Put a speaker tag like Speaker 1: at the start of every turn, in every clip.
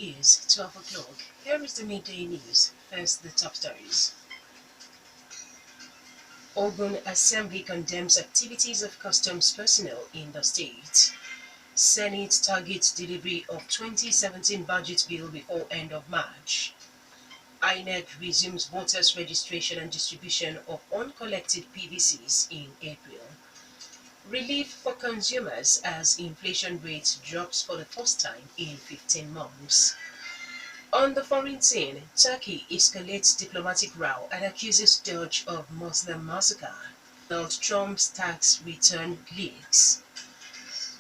Speaker 1: is 12 o'clock. Here is the midday news. First, the top stories. Ogun Assembly condemns activities of customs personnel in the state. Senate targets delivery of 2017 budget bill before end of March. INEC resumes voters registration and distribution of uncollected PVCs in April. Relief for consumers as inflation rate drops for the first time in 15 months. On the foreign scene, Turkey escalates diplomatic row and accuses Dutch of Muslim massacre. Donald Trump's tax return leaks.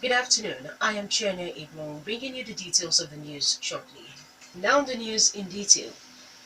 Speaker 1: Good afternoon, I am Chena Igbo, bringing you the details of the news shortly. Now the news in detail.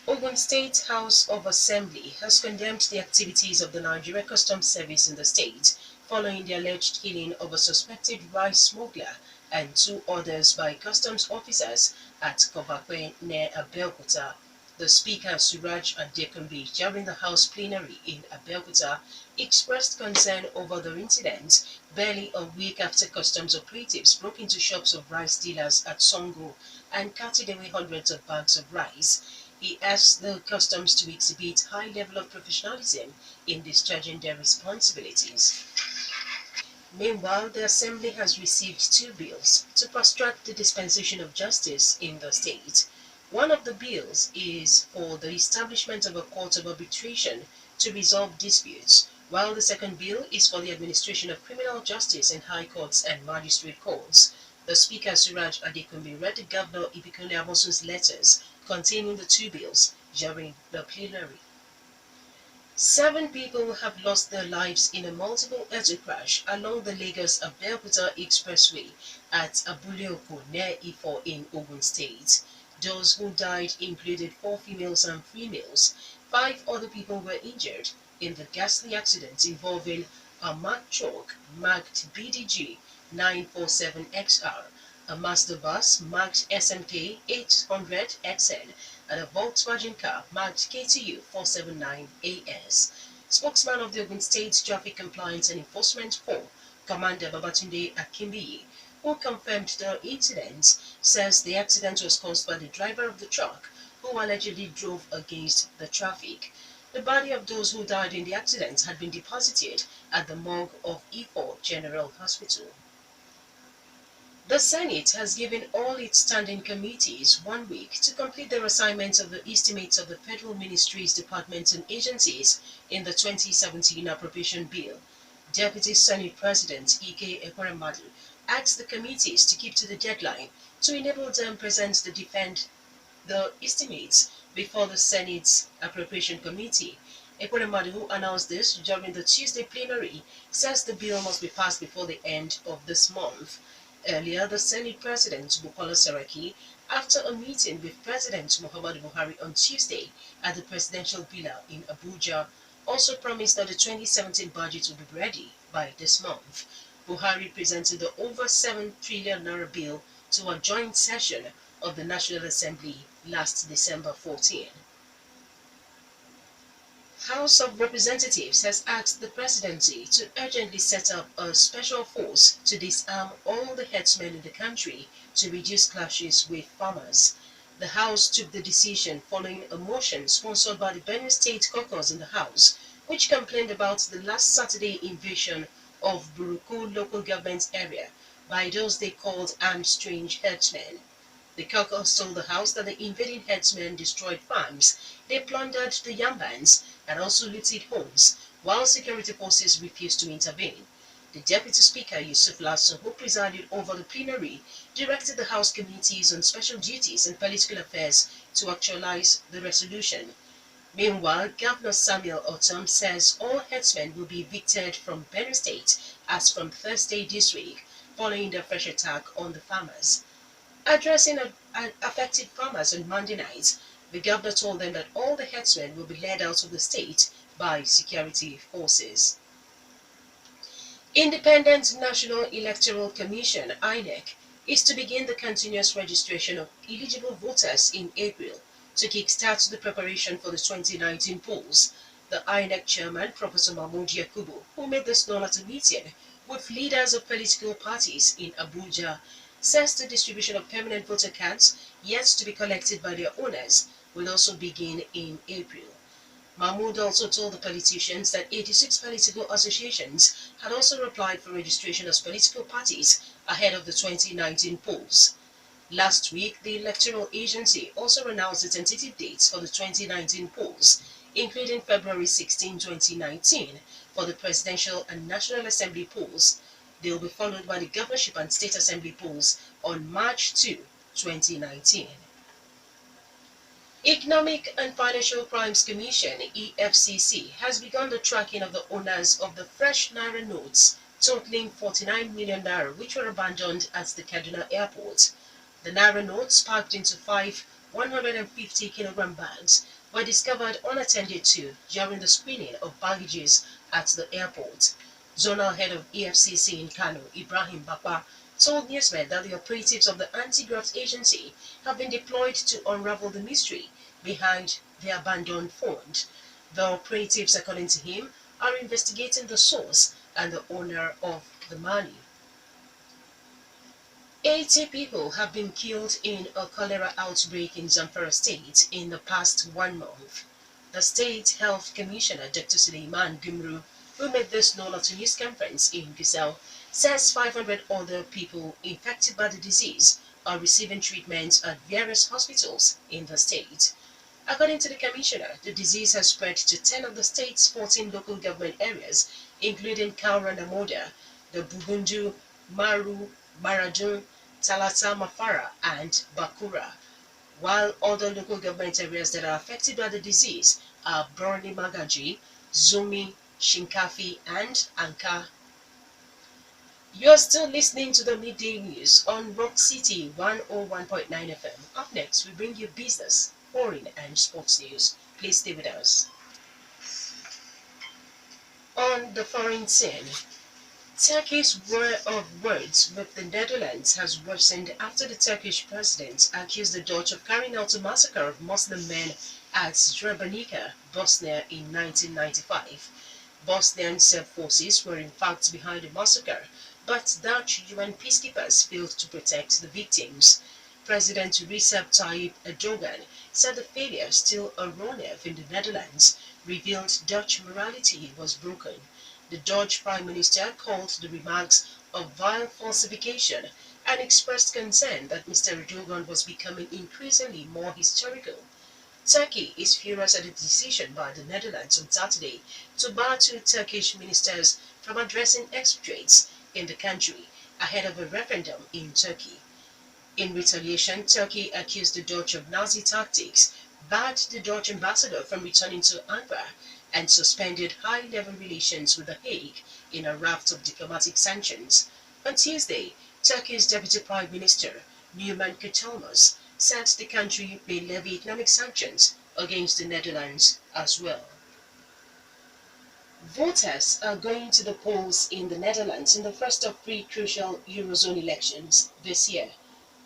Speaker 1: Ogun State House of Assembly has condemned the activities of the Nigeria Customs Service in the state following the alleged killing of a suspected rice smuggler and two others by customs officers at Kovakwe near Abeokuta. The Speaker Suraj Adekunbi during the House plenary in Abeokuta expressed concern over the incident barely a week after customs operatives broke into shops of rice dealers at Songo and carted away hundreds of bags of rice. He asked the customs to exhibit high level of professionalism in discharging their responsibilities. Meanwhile, the Assembly has received two bills to fast-track the dispensation of justice in the state. One of the bills is for the establishment of a court of arbitration to resolve disputes, while the second bill is for the administration of criminal justice in high courts and magistrate courts. The Speaker Suraj Adekunbi read the Governor Ibikune Amosu's letters containing the two bills during the plenary. 7 people have lost their lives in a multiple auto crash along the Lagos-Abeokuta Expressway at Abuleoko near Ifo in Ogun State. Those who died included 4 females and 3 males. 5 other people were injured in the ghastly accident involving a Mack truck marked BDG 947XR, a Mazda bus marked SMK 800XN, and a Volkswagen car marked KTU 479AS. Spokesman of the Ogun State Traffic Compliance and Enforcement Corps, Commander Babatunde Akimbiyi, who confirmed the incident, says the accident was caused by the driver of the truck, who allegedly drove against the traffic. The body of those who died in the accident had been deposited at the morgue of Ifo General Hospital. The Senate has given all its standing committees 1 week to complete their assignments of the estimates of the federal ministries, departments, and agencies in the 2017 appropriation bill. Deputy Senate President Ike Ekweremadu asked the committees to keep to the deadline to enable them present the defend the estimates before the Senate's appropriation committee. Ekweremadu, who announced this during the Tuesday plenary, says the bill must be passed before the end of this month. Earlier, the Senate President Bukola Saraki, after a meeting with President Muhammadu Buhari on Tuesday at the Presidential Villa in Abuja, also promised that the 2017 budget will be ready by this month. Buhari presented the over 7 trillion naira bill to a joint session of the National Assembly last December 14. House of Representatives has asked the presidency to urgently set up a special force to disarm all the herdsmen in the country to reduce clashes with farmers. The House took the decision following a motion sponsored by the Benue State caucus in the House, which complained about the last Saturday invasion of Buruku local government area by those they called armed strange herdsmen. The caucus told the House that the invading herdsmen destroyed farms, they plundered the yambans, and also looted homes, while security forces refused to intervene. The Deputy Speaker, Yusuf Lasso, who presided over the plenary, directed the House committees on special duties and political affairs to actualize the resolution. Meanwhile, Governor Samuel Otom says all herdsmen will be evicted from Benue State as from Thursday this week, following the fresh attack on the farmers. Addressing affected farmers on Monday night, the governor told them that all the herdsmen will be led out of the state by security forces. Independent National Electoral Commission (INEC) is to begin the continuous registration of eligible voters in April to kickstart the preparation for the 2019 polls. The INEC chairman, Professor Mahmoud Yakubu, who made this known at a meeting with leaders of political parties in Abuja, says the distribution of permanent voter cards yet to be collected by their owners will also begin in April. Mahmoud also told the politicians that 86 political associations had also applied for registration as political parties ahead of the 2019 polls. Last week, the electoral agency also announced the tentative dates for the 2019 polls, including February 16, 2019, for the presidential and National Assembly polls. They will be followed by the governorship and state assembly polls on March 2, 2019. Economic and Financial Crimes Commission (EFCC) has begun the tracking of the owners of the fresh naira notes totaling 49 million naira which were abandoned at the Kaduna airport. The naira notes, packed into five 150-kilogram bags, were discovered unattended to during the screening of baggages at the airport. Zonal head of EFCC in Kano, Ibrahim Bapa, told newsmen that the operatives of the anti-graft agency have been deployed to unravel the mystery behind the abandoned fund. The operatives, according to him, are investigating the source and the owner of the money. 80 people have been killed in a cholera outbreak in Zamfara State in the past 1 month. The State Health Commissioner, Dr. Suleiman Gumru, who made this known at a news conference in Gusau, says 500 other people infected by the disease are receiving treatment at various hospitals in the state. According to the commissioner, the disease has spread to 10 of the state's 14 local government areas, including Kaura Namoda, the Bugundu, Maru, Maradun, Talata Mafara, and Bakura, while other local government areas that are affected by the disease are Borni Magaji, Zumi, Shinkafi, and Anka. You're still listening to the Midday News on Rock City 101.9 FM. Up next, we bring you business, foreign, and sports news. Please stay with us. On the foreign scene, Turkey's war of words with the Netherlands has worsened after the Turkish president accused the Dutch of carrying out a massacre of Muslim men at Srebrenica, Bosnia in 1995. Bosnian Serb forces were in fact behind the massacre, but Dutch UN peacekeepers failed to protect the victims. President Recep Tayyip Erdogan said the failure, still erroneous in the Netherlands, revealed Dutch morality was broken. The Dutch Prime Minister called the remarks a vile falsification and expressed concern that Mr. Erdogan was becoming increasingly more hysterical. Turkey is furious at the decision by the Netherlands on Saturday to bar two Turkish ministers from addressing expatriates in the country ahead of a referendum in Turkey. In retaliation, Turkey accused the Dutch of Nazi tactics, barred the Dutch ambassador from returning to Ankara, and suspended high-level relations with The Hague in a raft of diplomatic sanctions. On Tuesday, Turkey's Deputy Prime Minister, Numan Kurtulmuş, said the country may levy economic sanctions against the Netherlands as well. Voters are going to the polls in the Netherlands in the first of three crucial Eurozone elections this year.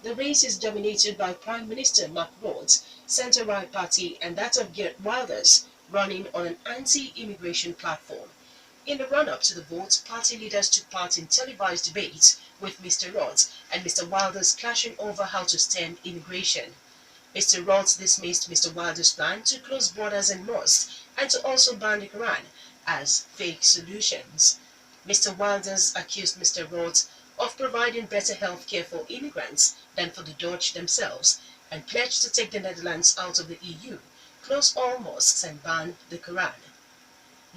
Speaker 1: The race is dominated by Prime Minister Mark Rutte's centre-right party and that of Geert Wilders, running on an anti-immigration platform. In the run-up to the vote, party leaders took part in televised debates, with Mr. Rutte and Mr. Wilders clashing over how to stem immigration. Mr. Rutte dismissed Mr. Wilders' plan to close borders and mosques and to also ban the Quran as fake solutions. Mr. Wilders accused Mr. Rutte of providing better health care for immigrants than for the Dutch themselves, and pledged to take the Netherlands out of the EU, close all mosques and ban the Quran.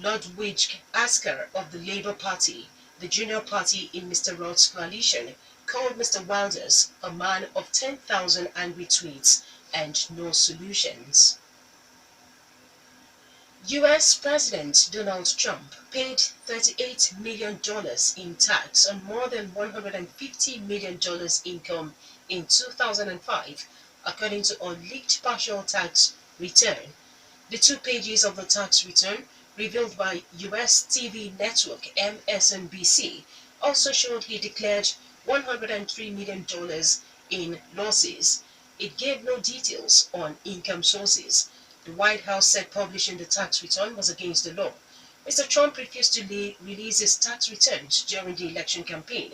Speaker 1: Ludwig Asker of the Labour Party, the junior party in Mr. Rutte's coalition, called Mr. Wilders a man of 10,000 angry tweets and no solutions. US President Donald Trump paid $38 million in tax on more than $150 million income in 2005, according to a leaked partial tax return. The 2 pages of the tax return, revealed by US TV network MSNBC, also showed he declared $103 million in losses. It gave no details on income sources. The White House said publishing the tax return was against the law. Mr. Trump refused to release his tax returns during the election campaign,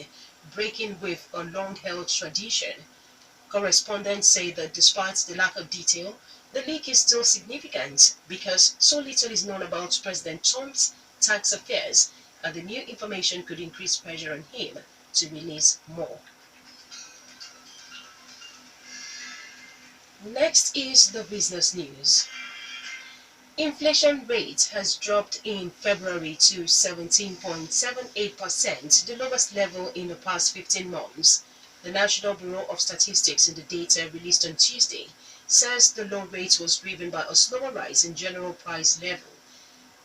Speaker 1: breaking with a long-held tradition. Correspondents say that despite the lack of detail, the leak is still significant because so little is known about President Trump's tax affairs, and the new information could increase pressure on him to release more. Next is the business news. Inflation rate has dropped in February to 17.78%, the lowest level in the past 15 months. The National Bureau of Statistics in the data released on Tuesday says the low rate was driven by a slower rise in general price level.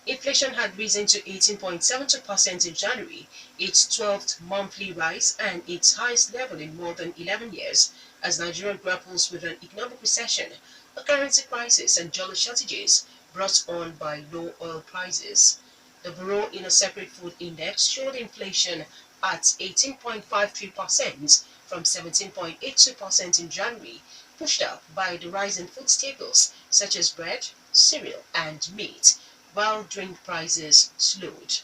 Speaker 1: Inflation had risen to 18.72% in January, its 12th monthly rise and its highest level in more than 11 years, as Nigeria grapples with an economic recession, a currency crisis, and job shortages brought on by low oil prices. The Bureau, in a separate food index, showed inflation at 18.53% from 17.82% in January, pushed up by the rise in food staples such as bread, cereal, and meat, while drink prices slowed.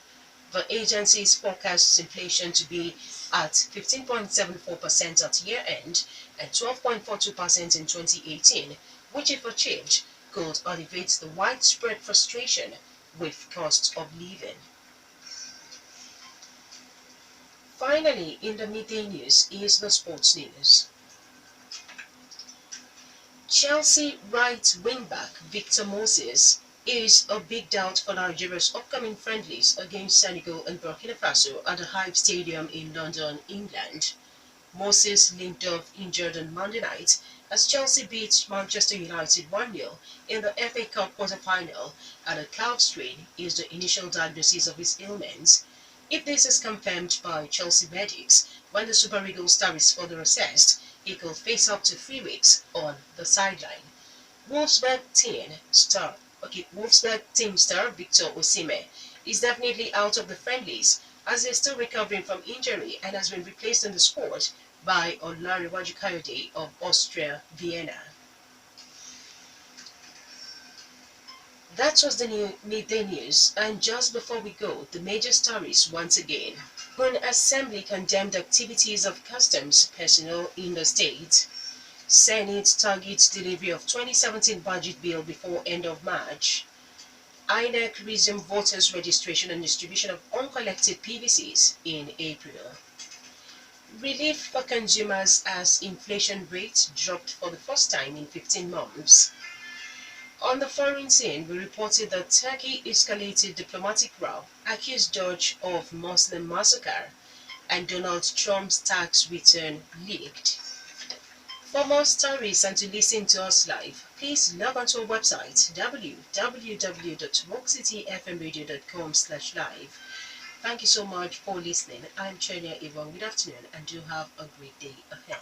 Speaker 1: The agency's forecasts inflation to be at 15.74% at year end and 12.42% in 2018, which, if achieved, could alleviate the widespread frustration with cost of living. Finally, in the midday news is the sports news. Chelsea right wing-back Victor Moses is a big doubt for Nigeria's upcoming friendlies against Senegal and Burkina Faso at the Hive Stadium in London, England. Moses limped off injured on Monday night as Chelsea beat Manchester United 1-0 in the FA Cup quarter-final, and a calf strain is the initial diagnosis of his ailment. If this is confirmed by Chelsea medics, when the Super Eagles star is further assessed, he could face up to 3 weeks on the sideline. Wolfsburg team star Victor Osimhen is definitely out of the friendlies as he is still recovering from injury and has been replaced in the squad by Olarewaju Kayode of Austria Vienna. That was the midday news, and just before we go, the major stories once again. An assembly condemned activities of customs personnel in the state. Senate targets delivery of 2017 budget bill before end of March. INEC resumed voters registration and distribution of uncollected PVCs in April. Relief for consumers as inflation rate dropped for the first time in 15 months. On the foreign scene, we reported that Turkey escalated diplomatic row, accused Dutch of Muslim massacre, and Donald Trump's tax return leaked. For more stories and to listen to us live, please log on to our website www.rockcityfmradio.com/live. Thank you so much for listening. I'm Chenya Yvonne. Good afternoon and do have a great day ahead.